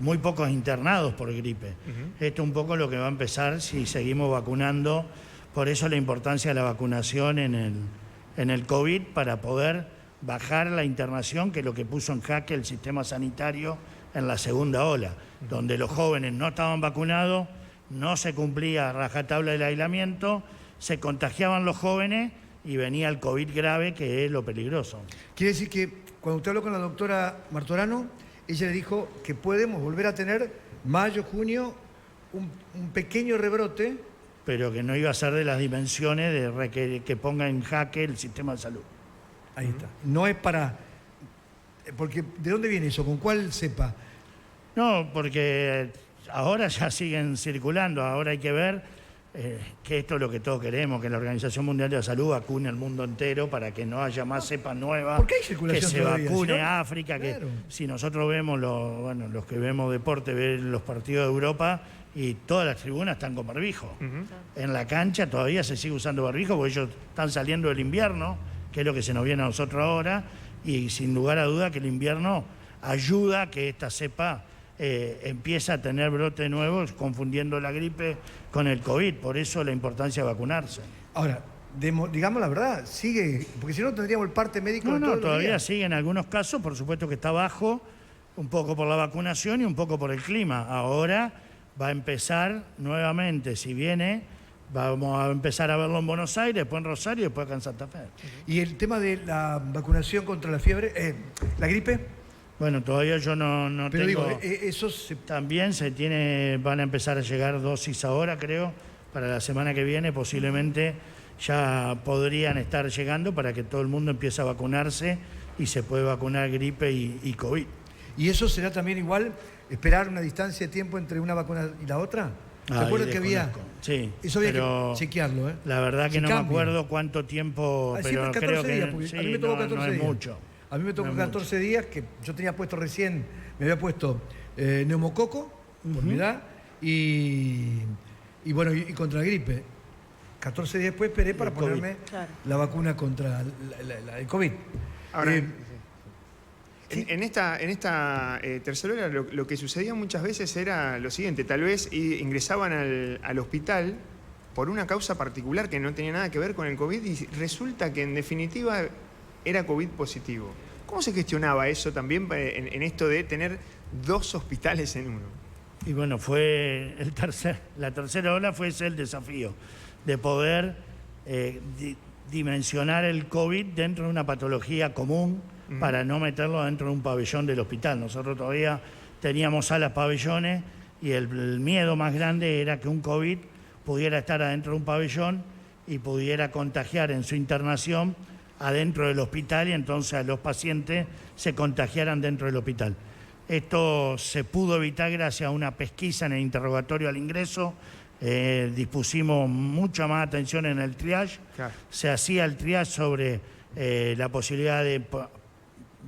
muy pocos internados por gripe. Esto es un poco lo que va a empezar si seguimos vacunando. Por eso la importancia de la vacunación en el COVID para poder bajar la internación, que es lo que puso en jaque el sistema sanitario en la segunda ola, donde los jóvenes no estaban vacunados, no se cumplía a rajatabla el aislamiento, se contagiaban los jóvenes y venía el COVID grave, que es lo peligroso. Quiere decir que cuando usted habló con la doctora Martorano, ella le dijo que podemos volver a tener mayo, junio, un pequeño rebrote. Pero que no iba a ser de las dimensiones que ponga en jaque el sistema de salud. Ahí está. No es para... Porque, ¿de dónde viene eso? ¿Con cuál cepa? No, porque ahora ya siguen circulando, ahora hay que ver que esto es lo que todos queremos, que la Organización Mundial de la Salud vacune al mundo entero para que no haya más cepas nuevas, ¿Por qué hay que circulación se todavía, vacune señor? África, Claro. que si nosotros vemos, los que vemos deporte, ven los partidos de Europa y todas las tribunas están con barbijo. En la cancha todavía se sigue usando barbijo porque ellos están saliendo del invierno, que es lo que se nos viene a nosotros ahora, y sin lugar a duda que el invierno ayuda a que esta cepa empiece a tener brote nuevos, confundiendo la gripe con el COVID. Por eso la importancia de vacunarse. Ahora, digamos la verdad, sigue, porque si no tendríamos el parte médico de todos los Todavía días. sigue en algunos casos, por supuesto que está bajo, un poco por la vacunación y un poco por el clima. Ahora va a empezar nuevamente, si viene, vamos a empezar a verlo en Buenos Aires, después en Rosario y después acá en Santa Fe. Y el tema de la vacunación contra la fiebre, la gripe, Bueno, todavía yo no pero tengo... digo, eso se... También van a empezar a llegar dosis ahora, creo, para la semana que viene, posiblemente ya podrían estar llegando para que todo el mundo empiece a vacunarse y se puede vacunar gripe y COVID. ¿Y eso será también igual, esperar una distancia de tiempo entre una vacuna y la otra? ¿Se acuerdan que había? Sí, Eso había pero que chequearlo, ¿eh? la verdad que Si no cambia. me acuerdo cuánto tiempo, Sí, pero 14 creo que días, porque sí, a mí me tocó no 14 es días. mucho. A mí me tocó No es 14 días, que yo tenía puesto recién, me había puesto neumococo, por mi edad, y bueno, y contra la gripe. 14 días después esperé para El COVID. ponerme Claro. la vacuna contra el COVID. Ahora, Eh, en esta tercera ola lo que sucedía muchas veces era lo siguiente, tal vez ingresaban al hospital por una causa particular que no tenía nada que ver con el COVID y resulta que en definitiva era COVID positivo. ¿Cómo se gestionaba eso también en esto de tener 2 hospitales en uno? Y bueno, fue la tercera ola fue ese el desafío, de poder dimensionar el COVID dentro de una patología común para no meterlo dentro de un pabellón del hospital. Nosotros todavía teníamos salas pabellones y el miedo más grande era que un COVID pudiera estar adentro de un pabellón y pudiera contagiar en su internación adentro del hospital y entonces los pacientes se contagiaran dentro del hospital. Esto se pudo evitar gracias a una pesquisa en el interrogatorio al ingreso. Dispusimos mucha más atención en el triage. Claro. Se hacía el triage sobre la posibilidad de,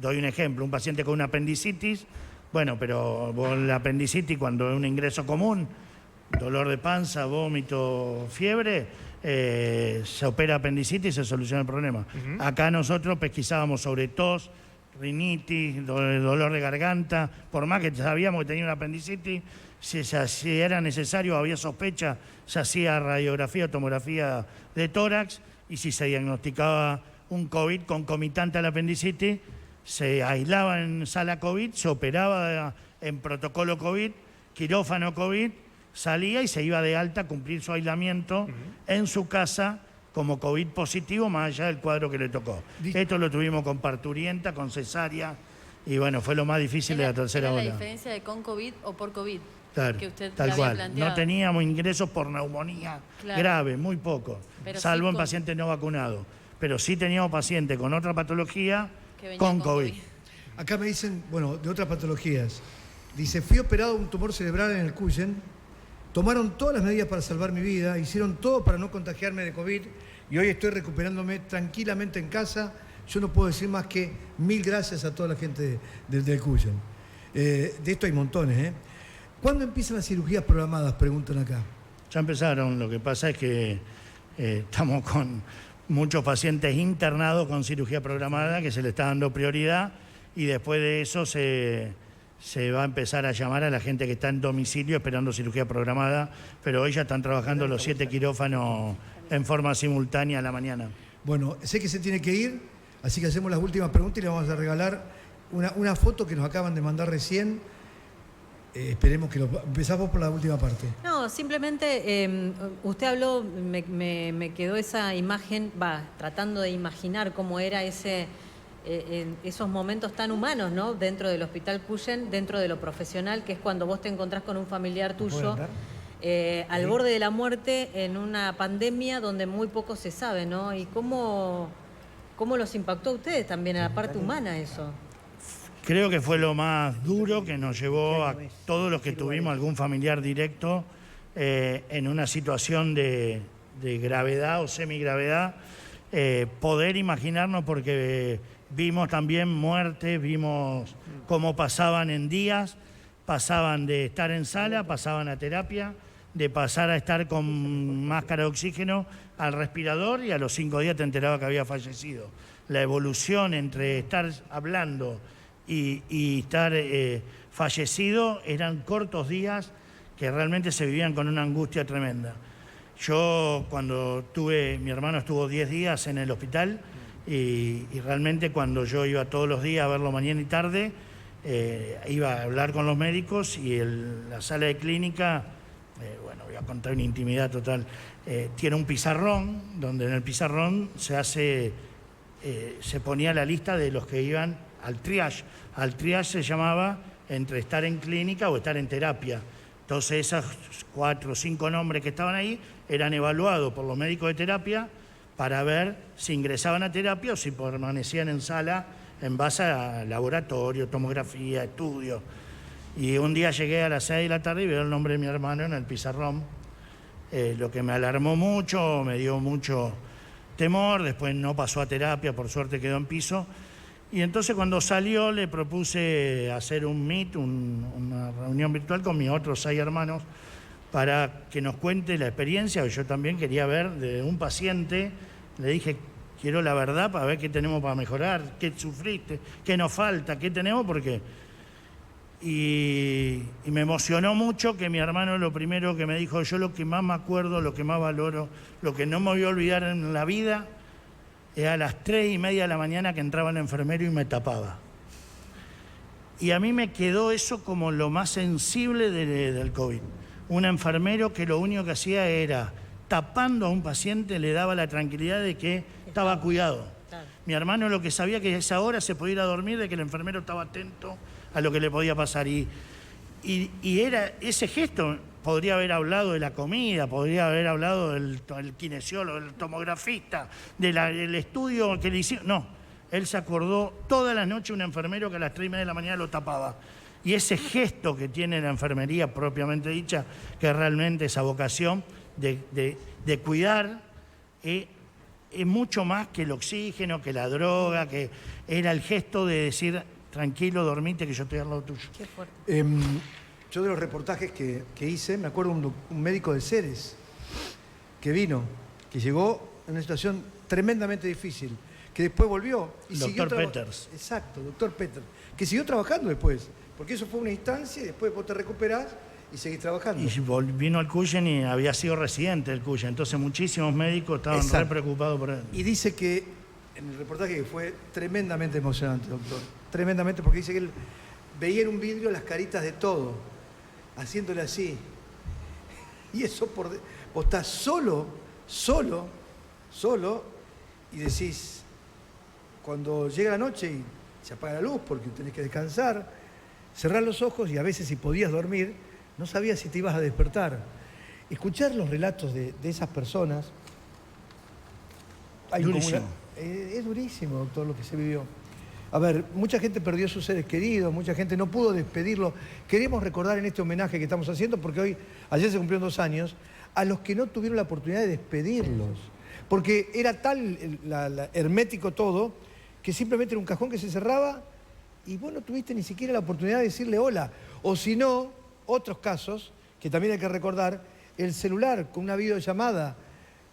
doy un ejemplo, un paciente con una apendicitis. Bueno, pero la apendicitis cuando es un ingreso común, dolor de panza, vómito, fiebre, se opera apendicitis y se soluciona el problema. Acá nosotros pesquisábamos sobre tos, rinitis, dolor de garganta, por más que sabíamos que tenía una apendicitis, si era necesario, había sospecha, se hacía radiografía o tomografía de tórax y si se diagnosticaba un COVID concomitante a la apendicitis, se aislaba en sala COVID, se operaba en protocolo COVID, quirófano COVID, salía y se iba de alta a cumplir su aislamiento en su casa como COVID positivo, más allá del cuadro que le tocó. Esto lo tuvimos con parturienta, con cesárea, y bueno, fue lo más difícil de la tercera ¿Era ola. la diferencia de con COVID o por COVID? Claro, Que usted tal la había cual. planteado. No teníamos ingresos por neumonía Claro. grave, muy poco, Pero salvo sí en con- pacientes no vacunados. Pero sí teníamos pacientes con otra patología Que venían con con COVID. COVID. Acá me dicen, bueno, de otras patologías. Dice, fui operado de un tumor cerebral en el Cuyen, tomaron todas las medidas para salvar mi vida, hicieron todo para no contagiarme de COVID y hoy estoy recuperándome tranquilamente en casa. yo no puedo decir más que 1000 gracias a toda la gente del Cuyen. De esto hay montones, ¿eh? ¿Cuándo empiezan las cirugías programadas? Preguntan acá. Ya empezaron, lo que pasa es que estamos con muchos pacientes internados con cirugía programada que se le está dando prioridad y después de eso se va a empezar a llamar a la gente que está en domicilio esperando cirugía programada, pero hoy ya están trabajando los 7 quirófanos en forma simultánea a la mañana. Bueno, sé que se tiene que ir, así que hacemos las últimas preguntas y le vamos a regalar una foto que nos acaban de mandar recién. Esperemos que empezamos por la última parte. No, simplemente usted habló, me quedó esa imagen, tratando de imaginar cómo era esos momentos tan humanos, ¿no? Dentro del Hospital Cuyen, dentro de lo profesional, que es cuando vos te encontrás con un familiar tuyo al borde de la muerte en una pandemia donde muy poco se sabe, ¿no? Y cómo los impactó a ustedes también, a la parte humana eso. Creo que fue lo más duro que nos llevó a todos los que tuvimos algún familiar directo en una situación de gravedad o semigravedad, poder imaginarnos, porque vimos también muertes, vimos cómo pasaban en días, pasaban de estar en sala, pasaban a terapia, de pasar a estar con máscara de oxígeno al respirador y a los 5 días te enteraba que había fallecido. La evolución entre estar hablando y estar fallecido eran cortos días que realmente se vivían con una angustia tremenda. Yo cuando mi hermano estuvo 10 días en el hospital y realmente cuando yo iba todos los días a verlo mañana y tarde, iba a hablar con los médicos y la sala de clínica, bueno, voy a contar una intimidad total, tiene un pizarrón donde en el pizarrón se ponía la lista de los que iban al triage. Al triage se llamaba entre estar en clínica o estar en terapia. Entonces esos 4 o 5 nombres que estaban ahí eran evaluados por los médicos de terapia para ver si ingresaban a terapia o si permanecían en sala en base a laboratorio, tomografía, estudios. Y un día llegué a las 6 de la tarde y veo el nombre de mi hermano en el pizarrón, lo que me alarmó mucho, me dio mucho temor. Después no pasó a terapia, por suerte quedó en piso. Y entonces cuando salió le propuse hacer un meet, una reunión virtual con mis otros 6 hermanos para que nos cuente la experiencia, que yo también quería ver de un paciente. Le dije, quiero la verdad para ver qué tenemos para mejorar, qué sufriste, qué nos falta, qué tenemos, porque... Y me emocionó mucho que mi hermano lo primero que me dijo, yo lo que más me acuerdo, lo que más valoro, lo que no me voy a olvidar en la vida, a las 3:30 de la mañana que entraba el enfermero y me tapaba. Y a mí me quedó eso como lo más sensible del COVID. Un enfermero que lo único que hacía era, tapando a un paciente, le daba la tranquilidad de que estaba cuidado. Claro. Mi hermano lo que sabía que a esa hora se podía ir a dormir, de que el enfermero estaba atento a lo que le podía pasar. Y era ese gesto. Podría haber hablado de la comida, podría haber hablado del kinesiólogo, del tomografista, del estudio que le hicieron. No, él se acordó toda la noche un enfermero que a las 3:30 de la mañana lo tapaba. Y ese gesto que tiene la enfermería propiamente dicha, que realmente esa vocación de cuidar, es mucho más que el oxígeno, que la droga, que era el gesto de decir, tranquilo, dormite, que yo estoy al lado tuyo. Qué fuerte. Yo de los reportajes que hice, me acuerdo un médico de Ceres que vino, que llegó en una situación tremendamente difícil, que después volvió y siguió Doctor Peters. Exacto, doctor Peters, que siguió trabajando después, porque eso fue una instancia y después vos te recuperás y seguís trabajando. Y vino al Cuyen y había sido residente del Cuyen, entonces muchísimos médicos estaban re preocupados por él. Y dice que, en el reportaje, que fue tremendamente emocionante, doctor, tremendamente, porque dice que él veía en un vidrio las caritas de todo, haciéndole así. Y eso vos estás solo, y decís, cuando llega la noche y se apaga la luz porque tenés que descansar, cerrás los ojos y a veces si podías dormir, no sabías si te ibas a despertar. Escuchar los relatos de esas personas... Durísimo. Es durísimo, doctor, lo que se vivió. A ver, mucha gente perdió sus seres queridos, mucha gente no pudo despedirlo. Queremos recordar en este homenaje que estamos haciendo, porque ayer se cumplieron 2 años, a los que no tuvieron la oportunidad de despedirlos. Porque era tal hermético todo, que simplemente era un cajón que se cerraba y vos no tuviste ni siquiera la oportunidad de decirle hola. O si no, otros casos, que también hay que recordar, el celular con una videollamada,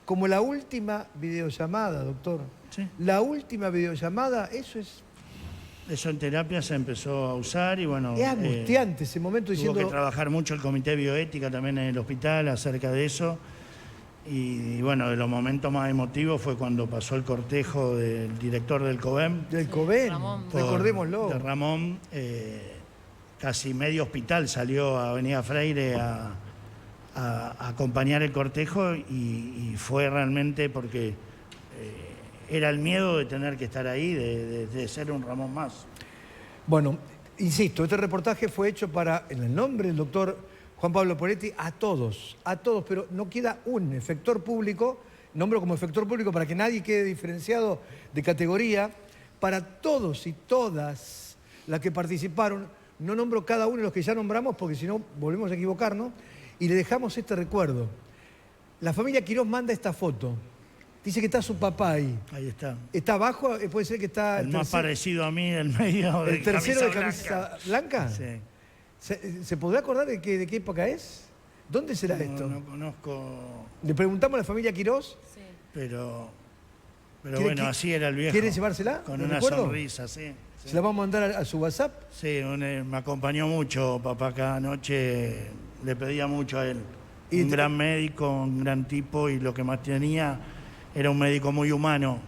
como la última videollamada, doctor. Sí. La última videollamada, eso es en terapia se empezó a usar y bueno... angustiante ese momento Tuvo diciendo... que trabajar mucho el comité de bioética también en el hospital acerca de eso. Y bueno, de los momentos más emotivos fue cuando pasó el cortejo del director del COVEM. Del COVEN, Ramón. recordémoslo. De Ramón, casi medio hospital salió a Avenida Freire a acompañar el cortejo y fue realmente porque era el miedo de tener que estar ahí, de ser un Ramón más. Bueno, insisto, este reportaje fue hecho en el nombre del doctor Juan Pablo Poletti, a todos, pero no queda un efector público, nombro como efector público para que nadie quede diferenciado de categoría, para todos y todas las que participaron, no nombro cada uno de los que ya nombramos porque si no volvemos a equivocarnos, y le dejamos este recuerdo. La familia Quirós manda esta foto. Dice que está su papá ahí. Ahí está. ¿Está abajo? Puede ser que está... El más parecido a mí, el medio de ¿El tercero de camisa camisa blanca? Sí. ¿Se podrá acordar de qué época es? ¿Dónde será esto? No conozco, Le preguntamos a la familia Quirós. Sí. pero ¿Quiere- así era el viejo. ¿Quiere llevársela? Con ¿De una recuerdo? sonrisa, sí. ¿Se la vamos a mandar a su WhatsApp? Sí, me acompañó mucho papá cada noche, le pedía mucho a él. Y Un gran médico, un gran tipo y lo que más tenía era un médico muy humano.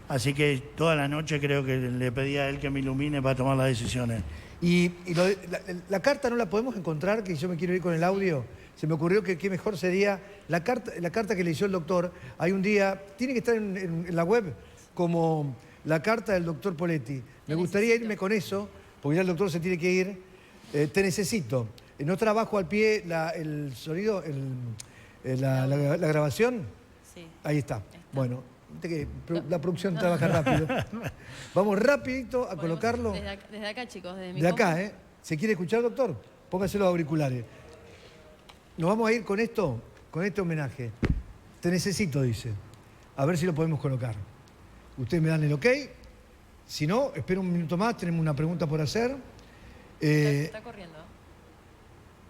Así que toda la noche creo que le pedía a él que me ilumine para tomar las decisiones. Y la carta no la podemos encontrar, que yo me quiero ir con el audio. Se me ocurrió que qué mejor sería la carta que leyó el doctor. Hay un día, tiene que estar en la web como la carta del doctor Poletti. Me gustaría irme con eso, porque ya el doctor se tiene que ir. Te necesito. ¿No trabajo al pie el sonido, la grabación? Sí. Ahí está. Bueno, viste que la producción trabaja rápido. Vamos rapidito a Ponemos colocarlo. Desde acá, chicos, desde mi De acá, compu. ¿eh? ¿Se quiere escuchar, doctor? Póngase los auriculares. Nos vamos a ir con esto, con este homenaje. Te necesito, dice. A ver si lo podemos colocar. Ustedes me dan el ok. Si no, espero un minuto más, tenemos una pregunta por hacer. Está corriendo.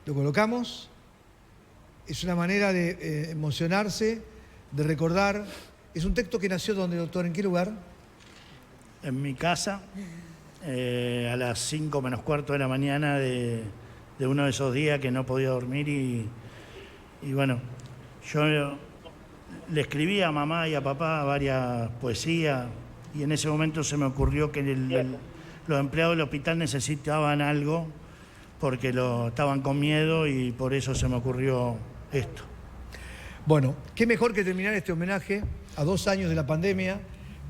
Lo colocamos. Es una manera de emocionarse, de recordar. Es un texto que nació ¿dónde, doctor? ¿En qué lugar? En mi casa, a las 5 menos cuarto de la mañana de uno de esos días que no podía dormir y bueno, yo le escribí a mamá y a papá varias poesías y en ese momento se me ocurrió que los empleados del hospital necesitaban algo porque estaban con miedo y por eso se me ocurrió esto. Bueno, qué mejor que terminar este homenaje a 2 años de la pandemia,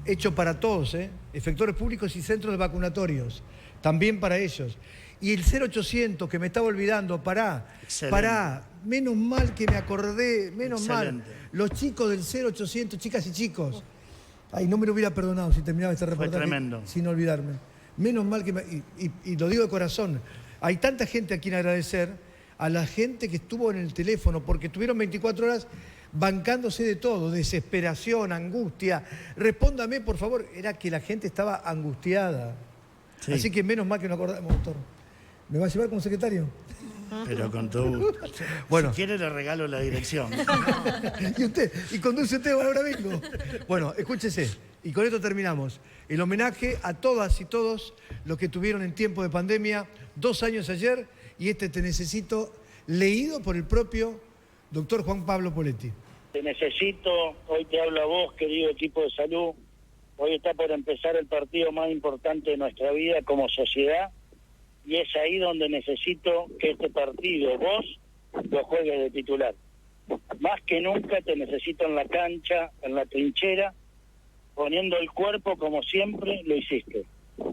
hecho para todos, efectores públicos y centros vacunatorios, también para ellos. Y el 0800, que me estaba olvidando, pará, menos mal que me acordé, menos Excelente. mal. Los chicos del 0800, chicas y chicos, ay, no me lo hubiera perdonado si terminaba este reportaje tremendo. sin olvidarme. Menos mal que y lo digo de corazón, hay tanta gente a quien agradecer, a la gente que estuvo en el teléfono, porque estuvieron 24 horas bancándose de todo, desesperación, angustia. Respóndame, por favor, era que la gente estaba angustiada. Sí. Así que menos mal que nos acordamos, doctor. ¿Me va a llevar como secretario? Pero con todo gusto. Bueno. Si quiere le regalo la dirección. y conduce usted, ahora vengo. Bueno, escúchese, y con esto terminamos. El homenaje a todas y todos los que tuvieron en tiempo de pandemia, 2 años ayer, y este Te Necesito, leído por el propio doctor Juan Pablo Poletti. Te necesito, hoy te hablo a vos, querido equipo de salud. Hoy está por empezar el partido más importante de nuestra vida como sociedad y es ahí donde necesito que este partido, vos, lo juegues de titular. Más que nunca te necesito en la cancha, en la trinchera, poniendo el cuerpo como siempre lo hiciste.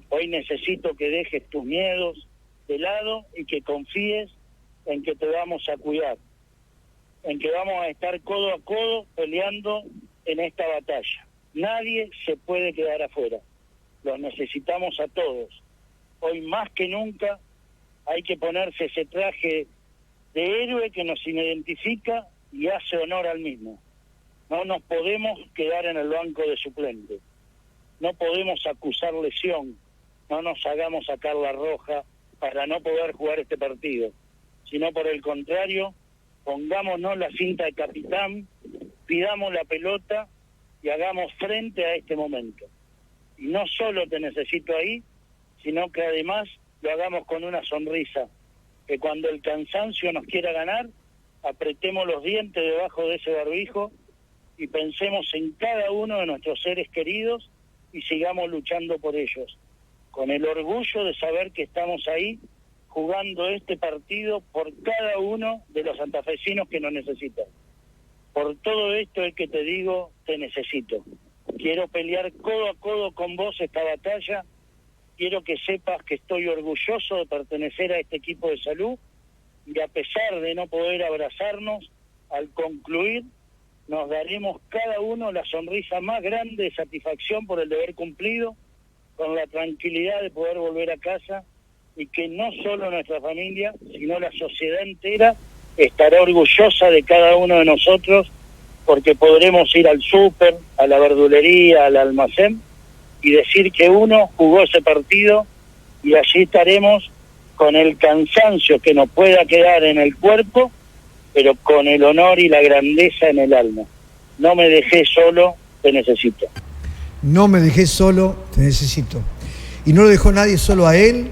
Hoy necesito que dejes tus miedos de lado y que confíes en que te vamos a cuidar, en que vamos a estar codo a codo peleando en esta batalla. Nadie se puede quedar afuera. Los necesitamos a todos. Hoy más que nunca hay que ponerse ese traje de héroe que nos identifica y hace honor al mismo. No nos podemos quedar en el banco de suplentes. no podemos acusar lesión, no nos hagamos sacar la roja para no poder jugar este partido, sino por el contrario, pongámonos la cinta de capitán, pidamos la pelota y hagamos frente a este momento. Y no solo te necesito ahí, sino que además lo hagamos con una sonrisa, que cuando el cansancio nos quiera ganar, apretemos los dientes debajo de ese barbijo y pensemos en cada uno de nuestros seres queridos y sigamos luchando por ellos, con el orgullo de saber que estamos ahí jugando este partido por cada uno de los santafesinos que nos necesitan. Por todo esto es que te digo, te necesito. Quiero pelear codo a codo con vos esta batalla. Quiero que sepas que estoy orgulloso de pertenecer a este equipo de salud y a pesar de no poder abrazarnos, al concluir nos daremos cada uno la sonrisa más grande de satisfacción por el deber cumplido, con la tranquilidad de poder volver a casa y que no solo nuestra familia, sino la sociedad entera estará orgullosa de cada uno de nosotros porque podremos ir al súper, a la verdulería, al almacén y decir que uno jugó ese partido y allí estaremos con el cansancio que nos pueda quedar en el cuerpo, pero con el honor y la grandeza en el alma. No me dejé solo, te necesito. No me dejé solo, te necesito. Y no lo dejó nadie solo a él,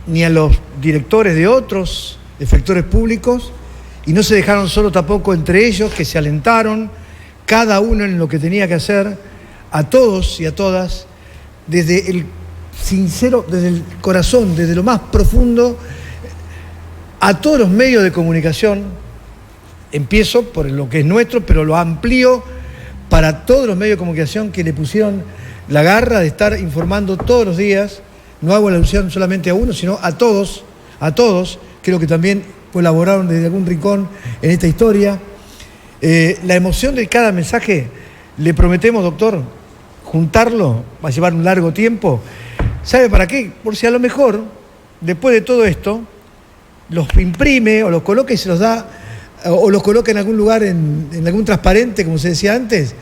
ni a los directores de otros efectores públicos, y no se dejaron solo tampoco entre ellos, que se alentaron, cada uno en lo que tenía que hacer, a todos y a todas, desde el sincero, desde el corazón, desde lo más profundo, a todos los medios de comunicación. Empiezo por lo que es nuestro, pero lo amplío para todos los medios de comunicación que le pusieron la garra de estar informando todos los días. No hago la alusión solamente a uno, sino a todos, creo que también colaboraron desde algún rincón en esta historia. La emoción de cada mensaje, le prometemos, doctor, juntarlo, va a llevar un largo tiempo. ¿Sabe para qué? Por si a lo mejor, después de todo esto, los imprime o los coloca y se los da, o los coloca en algún lugar, en algún transparente, como se decía antes.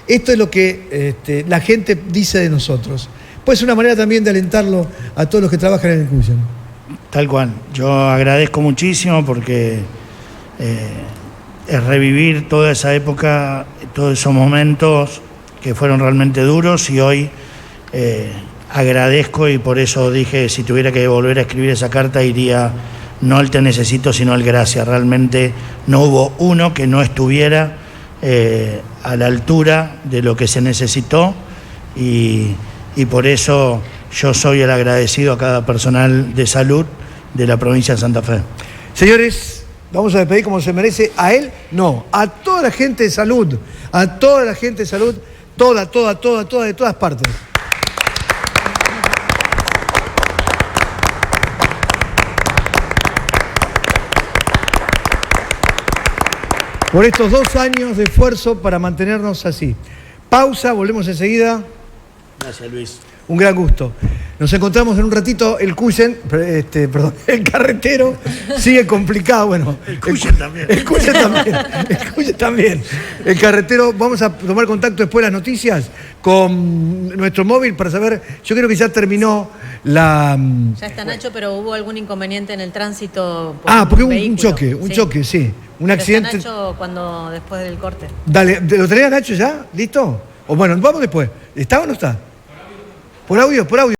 Esto es lo que la gente dice de nosotros. Pues es una manera también de alentarlo a todos los que trabajan en el Cushen. Tal cual. Yo agradezco muchísimo porque es revivir toda esa época, todos esos momentos que fueron realmente duros y hoy agradezco y por eso dije, si tuviera que volver a escribir esa carta iría no el te necesito, sino el gracias. Realmente no hubo uno que no estuviera a la altura de lo que se necesitó y por eso yo soy el agradecido a cada personal de salud de la provincia de Santa Fe. Señores, vamos a despedir como se merece a él, no, a toda la gente de salud, a toda la gente de salud, toda, de todas partes. Por estos 2 años de esfuerzo para mantenernos así. Pausa, volvemos enseguida. Gracias, Luis. Un gran gusto. Nos encontramos en un ratito. El Cushen, el carretero sigue complicado. Bueno, el Cushen también. El Cushen también. El Cushen también. El carretero, vamos a tomar contacto después de las noticias con nuestro móvil para saber. Yo creo que ya terminó la. Ya está Nacho, pero hubo algún inconveniente en el tránsito. Porque hubo un choque, sí. Un accidente. Está Nacho después del corte. Dale, ¿lo tenés a Nacho ya? ¿Listo? O bueno, vamos después. ¿Está o no está? Por audio.